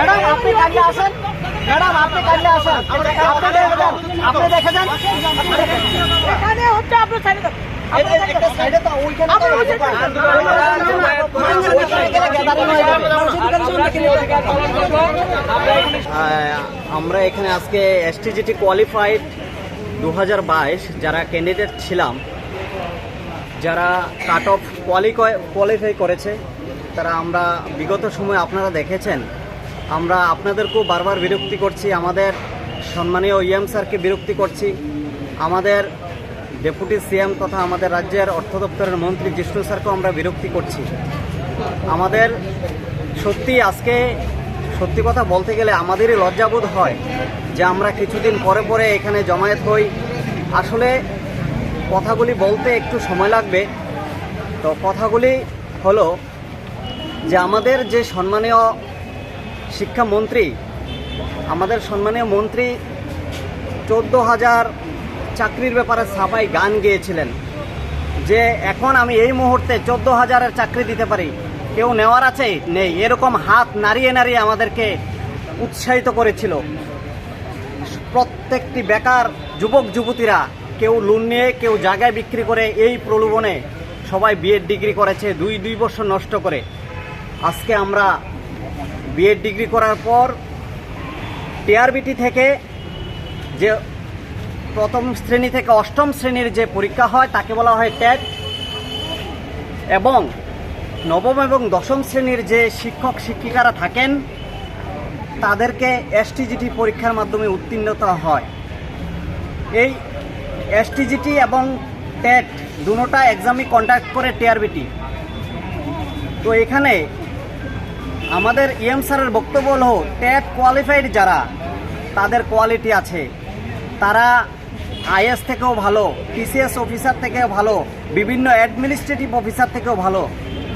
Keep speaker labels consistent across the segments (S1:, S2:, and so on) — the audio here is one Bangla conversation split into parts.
S1: ম্যাডাম আপনি কাজে আসেন, আপনি দেখে যান এখানে হচ্ছে আপনার সাইডে তো একটা সাইডে তো ওইখানে আমরা এখানে আজকে এসটিজিটি কোয়ালিফাইড 2022 যারা ক্যান্ডিডেট ছিলাম, যারা কাট অফ কোয়ালিফাই করেছে, তারা আমরা বিগত সময় আপনারা দেখেছেন আমরা আপনাদেরকেও বারবার বিরক্তি করছি, আমাদের সম্মানীয় ইএম স্যারকে বিরক্তি করছি, আমাদের ডেপুটি সিএম তথা আমাদের রাজ্যের অর্থ দপ্তরের মন্ত্রী জিষ্ণু স্যারকেও আমরা বিরক্তি করছি। আমাদের সত্যি কথা বলতে গেলে আমাদেরই লজ্জাবোধ হয় যে আমরা কিছুদিন পরে পরে এখানে জমায়েত হই। আসলে কথাগুলি বলতে একটু সময় লাগবে। তো কথাগুলি হলো যে আমাদের যে সম্মানীয় শিক্ষামন্ত্রী, আমাদের সম্মানীয় মন্ত্রী 14,000 চাকরির ব্যাপারে ছাপাই গান গেয়েছিলেন যে এখন আমি এই মুহূর্তে 14,000-এর চাকরি দিতে পারি, কেউ নেওয়ার আছে নেই, এরকম হাত নাড়িয়ে নাড়িয়ে আমাদেরকে উৎসাহিত করেছিল। প্রত্যেকটি বেকার যুবক যুবতীরা কেউ লোন নিয়ে, কেউ জায়গায় বিক্রি করে এই প্রলোভনে সবাই বিএড ডিগ্রি করেছে দুই বছর নষ্ট করে। আজকে আমরা বিএড ডিগ্রি করার পর টিআরবিটি থেকে যে প্রথম শ্রেণী থেকে অষ্টম শ্রেণীর যে পরীক্ষা হয় তাকে বলা হয় টেট, এবং নবম এবং দশম শ্রেণীর যে শিক্ষক শিক্ষিকারা থাকেন তাদেরকে এসটিজিটি পরীক্ষার মাধ্যমে উত্তীর্ণতা হয়। এই এসটিজিটি এবং টেট দুটোটা এক্সামই কন্ডাক্ট করে টিআরবিটি। তো এখানে আমাদের ইএম স্যারের বক্তব্য হলো টেট কোয়ালিফাইড যারা, তাদের কোয়ালিটি আছে, তারা আইএস থেকেও ভালো, টিসিএস অফিসার থেকেও ভালো, বিভিন্ন অ্যাডমিনিস্ট্রেটিভ অফিসার থেকেও ভালো।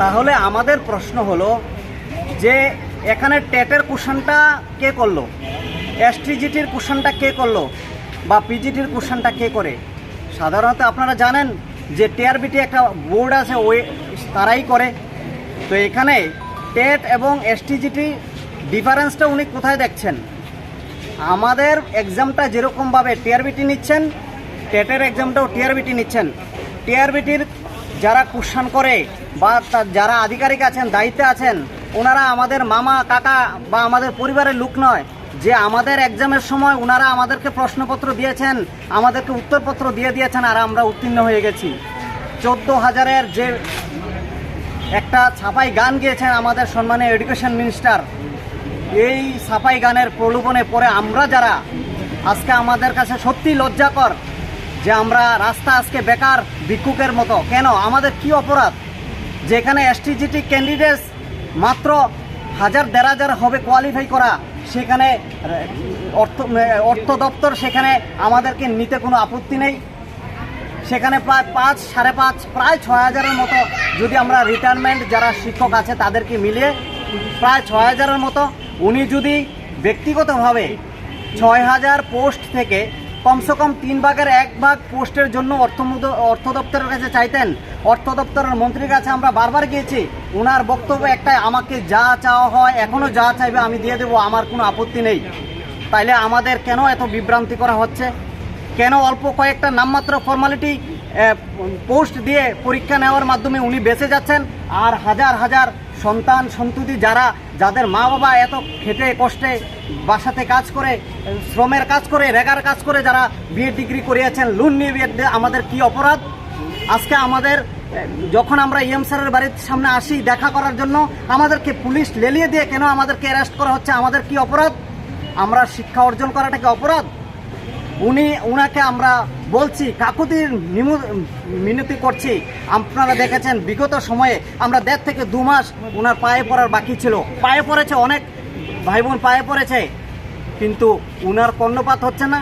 S1: তাহলে আমাদের প্রশ্ন হলো যে এখানে টেটের কোশ্চেনটা কে করলো, এসটিজিটির কোশ্চেনটা কে করলো, বা পিজিটির কোশ্চেনটা কে করে? সাধারণত আপনারা জানেন যে টিআরবিটি একটা বোর্ড আছে, ওই তারাই করে। তো এখানে টেট এবং এসটিজিটি ডিফারেন্সটা উনি কোথায় দেখছেন? আমাদের এক্সামটা যেরকমভাবে টিআরবিটি নিচ্ছেন, টেটের এক্সামটাও টিআরবিটি নিচ্ছেন। টিআরবিটির যারা কোশ্চেন করে বা যারা আধিকারিক আছেন, দায়িত্বে আছেন, ওনারা আমাদের মামা কাকা বা আমাদের পরিবারের লোক নয় যে আমাদের এক্সামের সময় ওনারা আমাদেরকে প্রশ্নপত্র দিয়েছেন, আমাদেরকে উত্তরপত্র দিয়ে দিয়েছেন আর আমরা উত্তীর্ণ হয়ে গেছি। 14,000-এর যে একটা ছাপাই গান গিয়েছেন আমাদের সম্মানীয় এডুকেশন মিনিস্টার, এই ছাপাই গানের প্রলোভনে পড়ে আমরা যারা আজকে, আমাদের কাছে সত্যি লজ্জাকর যে আমরা রাস্তা আজকে বেকার ভিক্ষুকের মতো। কেন? আমাদের কি অপরাধ? যেখানে এসটিজিটি ক্যান্ডিডেট মাত্র 1,000-1,500 হবে কোয়ালিফাই করা, সেখানে অর্থ দপ্তর সেখানে আমাদেরকে নিতে কোনো আপত্তি নেই। সেখানে প্রায় 5, 5.5, প্রায় 6,000-এর মতো, যদি আমরা রিটায়ারমেন্ট যারা শিক্ষক আছে তাদেরকে মিলিয়ে প্রায় 6,000-এর মতো। উনি যদি ব্যক্তিগতভাবে 6,000 পোস্ট থেকে কমসে কম 3/1 পোস্টের জন্য অর্থ দপ্তরের কাছে চাইতেন, অর্থ দপ্তরের মন্ত্রীর কাছে আমরা বারবার গিয়েছি, ওনার বক্তব্য একটাই, আমাকে যা চাওয়া হয় এখনও যা চাইবে আমি দিয়ে দেবো, আমার কোনো আপত্তি নেই। তাইলে আমাদের কেন এত বিভ্রান্তি করা হচ্ছে? কেন অল্প কয়েকটা নামমাত্র ফর্মালিটি পোস্ট দিয়ে পরীক্ষা নেওয়ার মাধ্যমে উনি বেঁচে যাচ্ছেন, আর হাজার হাজার সন্তান সন্ততি যাদের মা বাবা এত খেটে কষ্টে বাসাতে কাজ করে, শ্রমের কাজ করে, রেগার কাজ করে যারা বিএড ডিগ্রি করিয়েছেন, লোন নিয়ে বিএড, আমাদের কি অপরাধ? আজকে আমাদের যখন আমরা ইএম স্যারের বাড়ির সামনে আসি দেখা করার জন্য, আমাদেরকে পুলিশ লেলিয়ে দিয়ে কেন আমাদেরকে অ্যারেস্ট করা হচ্ছে? আমাদের কি অপরাধ? আমরা শিক্ষা অর্জন করাটা কি অপরাধ? উনাকে আমরা বলছি, কাকুতির মিনতি করছি। আপনারা দেখেছেন বিগত সময়ে আমরা 1.5 থেকে 2 মাস ওনার পায়ে পড়ার বাকি ছিল, পায়ে পড়েছে, অনেক ভাই বোন পায়ে পড়েছে, কিন্তু উনার কর্ণপাত হচ্ছে না।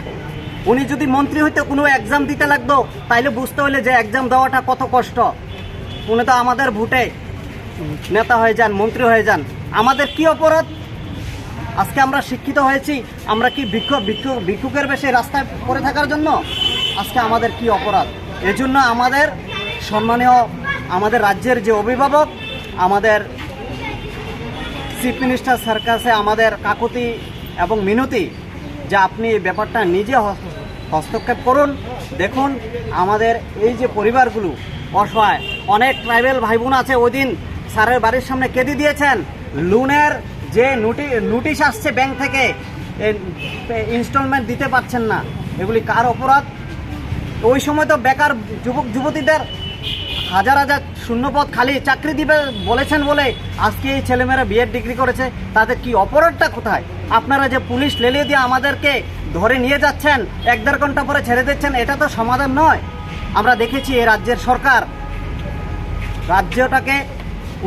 S1: উনি যদি মন্ত্রী হইতে কোনো এক্সাম দিতে লাগতো তাইলে বুঝতে হলে যে এক্সাম দেওয়াটা কত কষ্ট। উনি তো আমাদের ভোটে নেতা হয়ে যান, মন্ত্রী হয়ে যান, আমাদের কি অপরাধ? আজকে আমরা শিক্ষিত হয়েছি, আমরা কি ভিক্ষুকের বেশে রাস্তায় পড়ে থাকার জন্য? আজকে আমাদের কি অপরাধ? এজন্য আমাদের সম্মানীয় আমাদের রাজ্যের যে অভিভাবক, আমাদের চিফ মিনিস্টার স্যার কাছে আমাদের কাকুতি এবং মিনতি যে আপনি এই ব্যাপারটা নিজে হস্তক্ষেপ করুন। দেখুন আমাদের এই যে পরিবারগুলো অসহায়, অনেক ট্রাইবেল ভাই বোন আছে, ওই দিন স্যারের বাড়ির সামনে কেঁদে দিয়েছেন। লোনের যে নোটিশ আসছে ব্যাংক থেকে, ইনস্টলমেন্ট দিতে পারছেন না, এগুলি কার অপরাধ? ওই সময় তো বেকার যুবক যুবতীদের হাজার হাজার শূন্যপদ খালি চাকরি দিবে বলেছেন বলে আজকে এই ছেলেমেয়েরা বিএড ডিগ্রি করেছে। তাদের কি অপরাধটা কোথায়? আপনারা যে পুলিশ লেলিয়ে দিয়ে আমাদেরকে ধরে নিয়ে যাচ্ছেন, 1-1.5 ঘন্টা পরে ছেড়ে দিচ্ছেন, এটা তো সমাধান নয়। আমরা দেখেছি এই রাজ্যের সরকার রাজ্যটাকে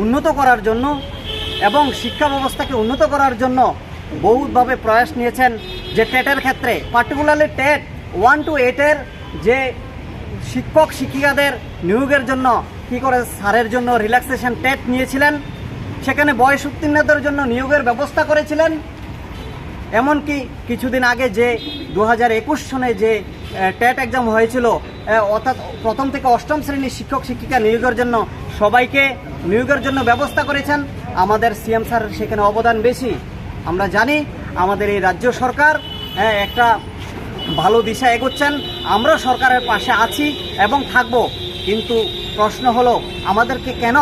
S1: উন্নত করার জন্য এবং শিক্ষা ব্যবস্থাকে উন্নত করার জন্য বহুভাবে প্রয়াস নিয়েছেন। যে টেটের ক্ষেত্রে, পার্টিকুলারলি টেট 1 to 8-এর যে শিক্ষক শিক্ষিকাদের নিয়োগের জন্য কি করে স্যারের জন্য রিল্যাক্সেশন টেট নিয়েছিলেন, সেখানে বয়স উত্তীর্ণদের জন্য নিয়োগের ব্যবস্থা করেছিলেন। এমনকি কিছুদিন আগে যে 2021 সনে যে টেট এক্সাম হয়েছিল, অর্থাৎ প্রথম থেকে অষ্টম শ্রেণীর শিক্ষক শিক্ষিকা নিয়োগের জন্য সবাইকে নিয়োগের জন্য ব্যবস্থা করেছেন। আমাদের সিএম স্যার সেখানে অবদান বেশি। আমরা জানি আমাদের এই রাজ্য সরকার একটা ভালো দিশা এগোচ্ছেন, আমরা সরকারের পাশে আছি এবং থাকব। কিন্তু প্রশ্ন হলো আমাদেরকে কেন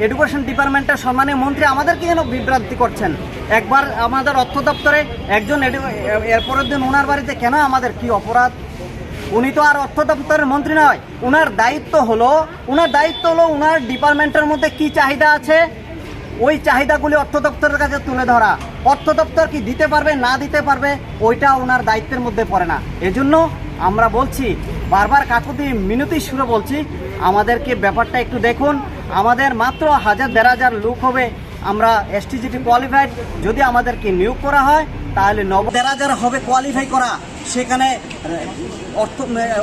S1: এডুকেশন ডিপার্টমেন্টের সম্মানীয় মন্ত্রী আমাদেরকে কেন বিভ্রান্তি করছেন? একবার আমাদের অর্থ দপ্তরে একজন এরপরের দিন ওনার বাড়িতে কেন? আমাদের কি অপরাধ? উনি তো আর অর্থ দপ্তরের মন্ত্রী নয়। ওনার দায়িত্ব হলো ওনার ডিপার্টমেন্টের মধ্যে কি চাহিদা আছে, ওই চাহিদাগুলি অর্থ দপ্তরের কাছে তুলে ধরা। অর্থ দপ্তর কি দিতে পারবে না দিতে পারবে ওইটা ওনার দায়িত্বের মধ্যে পড়ে না। এজন্য আমরা বলছি, বারবার কাকুতি মিনতি সুরে বলছি, আমাদেরকে ব্যাপারটা একটু দেখুন। আমাদের মাত্র 1000-1500 লোক হবে, আমরা এসটিজিটি কোয়ালিফাইড। যদি আমাদেরকে নিয়োগ করা হয় তাহলে 9,000 হবে কোয়ালিফাই করা। সেখানে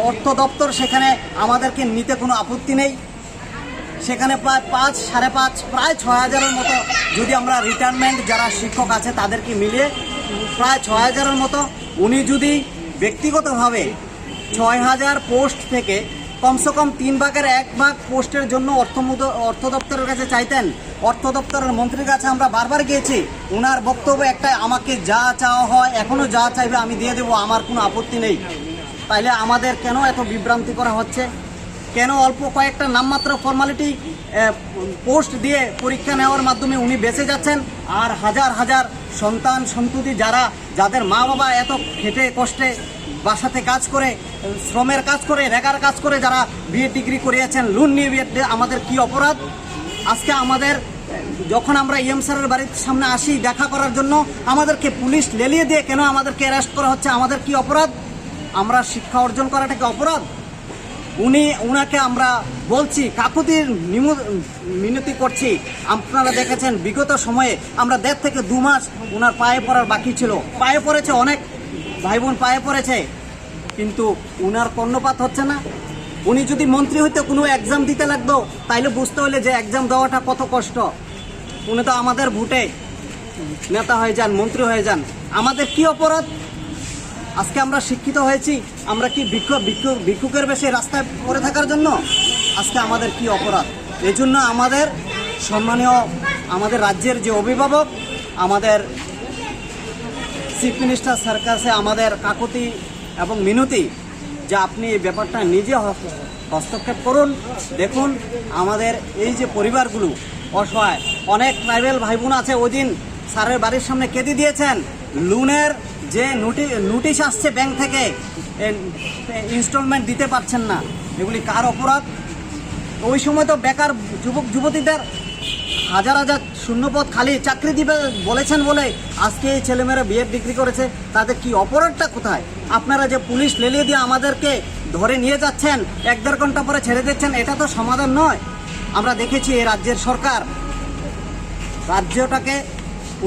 S1: অর্থ দপ্তর সেখানে আমাদেরকে নিতে কোনো আপত্তি নেই। সেখানে প্রায় 5-5.5 প্রায় 6,000-এর মতো, যদি আমরা রিটায়ারমেন্ট যারা শিক্ষক আছে তাদেরকে মিলিয়ে প্রায় 6,000-এর মতো। উনি যদি ব্যক্তিগতভাবে 6,000 পোস্ট থেকে কমসে কম 3/1 পোস্টের জন্য অর্থ দপ্তরের কাছে চাইতেন। অর্থ দপ্তরের মন্ত্রীর কাছে আমরা বারবার গিয়েছি, ওনার বক্তব্য একটাই, আমাকে যা চাওয়া হয় এখনও যা চাইবে আমি দিয়ে দেবো, আমার কোনো আপত্তি নেই। তাইলে আমাদের কেন এত বিভ্রান্তি করা হচ্ছে? কেন অল্প কয়েকটা নামমাত্র ফর্মালিটি পোস্ট দিয়ে পরীক্ষা নেওয়ার মাধ্যমে উনি বেঁচে যাচ্ছেন, আর হাজার হাজার সন্তান সন্ততি যাদের মা বাবা এত খেটে কষ্টে বাসাতে কাজ করে, শ্রমের কাজ করে, রেগার কাজ করে যারা বিএড ডিগ্রি করিয়েছেন, লোন নিয়ে বিএড, আমাদের কি অপরাধ? আজকে আমাদের যখন আমরা ইএম স্যারের বাড়ির সামনে আসি দেখা করার জন্য, আমাদেরকে পুলিশ লেলিয়ে দিয়ে কেন আমাদেরকে অ্যারেস্ট করা হচ্ছে? আমাদের কি অপরাধ? আমরা শিক্ষা অর্জন করাটা কি অপরাধ? উনাকে আমরা বলছি, কাকুতির মিনতি করছি। আপনারা দেখেছেন বিগত সময়ে আমরা 1.5 থেকে 2 মাস ওনার পায়ে পড়ার বাকি ছিল, পায়ে পড়েছে, অনেক ভাই বোন পায়ে পড়েছে, কিন্তু উনার কর্ণপাত হচ্ছে না। উনি যদি মন্ত্রী হইতে কোনো এক্সাম দিতে লাগতো তাইলে বুঝতে হলে যে এক্সাম দেওয়াটা কত কষ্ট। উনি তো আমাদের ভোটে নেতা হয়ে যান, মন্ত্রী হয়ে যান। আমাদের কি অপরাধ? আজকে আমরা শিক্ষিত হয়েছি, আমরা কি ভিক্ষুকের বেশে রাস্তায় পড়ে থাকার জন্য? আজকে আমাদের কি অপরাধ? এই জন্য আমাদের সম্মানীয় আমাদের রাজ্যের যে অভিভাবক, আমাদের চিফ মিনিস্টার স্যার কাছে আমাদের কাকুতি এবং মিনতি যে আপনি এই ব্যাপারটা নিজে হস্তক্ষেপ করুন। দেখুন আমাদের এই যে পরিবারগুলো অসহায়, অনেক ট্রাইবেল ভাই বোন আছে, ওই দিন স্যারের বাড়ির সামনে কেঁদে দিয়েছেন। লোনের যে নোটিশ আসছে ব্যাংক থেকে, ইনস্টলমেন্ট দিতে পারছেন না, এগুলি কার অপরাধ? ওই সময় তো বেকার যুবক যুবতীদের হাজার হাজার শূন্যপদ খালি চাকরি দিবে বলেছেন বলে আজকে এই ছেলেমেয়েরা বিএড ডিগ্রি করেছে। তাদের কি অপরাধটা কোথায়? আপনারা যে পুলিশ লেলিয়ে দিয়ে আমাদেরকে ধরে নিয়ে যাচ্ছেন, 1-1.5 ঘন্টা পরে ছেড়ে দিচ্ছেন, এটা তো সমাধান নয়। আমরা দেখেছি এই রাজ্যের সরকার রাজ্যটাকে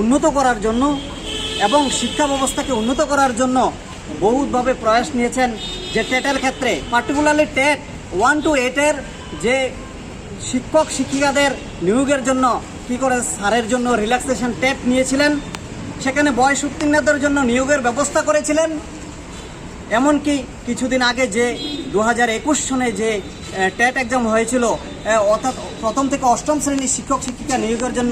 S1: উন্নত করার জন্য এবং শিক্ষা ব্যবস্থাকে উন্নত করার জন্য বহুভাবে প্রয়াস নিয়েছেন। যে টেটের ক্ষেত্রে, পার্টিকুলারলি টেট 1 to 8-এর যে শিক্ষক শিক্ষিকাদের নিয়োগের জন্য কী করে স্যারের জন্য রিল্যাক্সেশন টেট নিয়েছিলেন, সেখানে বয়স উত্তীর্ণদের জন্য নিয়োগের ব্যবস্থা করেছিলেন। এমনকি কিছুদিন আগে যে 2021 সনে যে টেট এক্সাম হয়েছিল, অর্থাৎ প্রথম থেকে অষ্টম শ্রেণীর শিক্ষক শিক্ষিকা নিয়োগের জন্য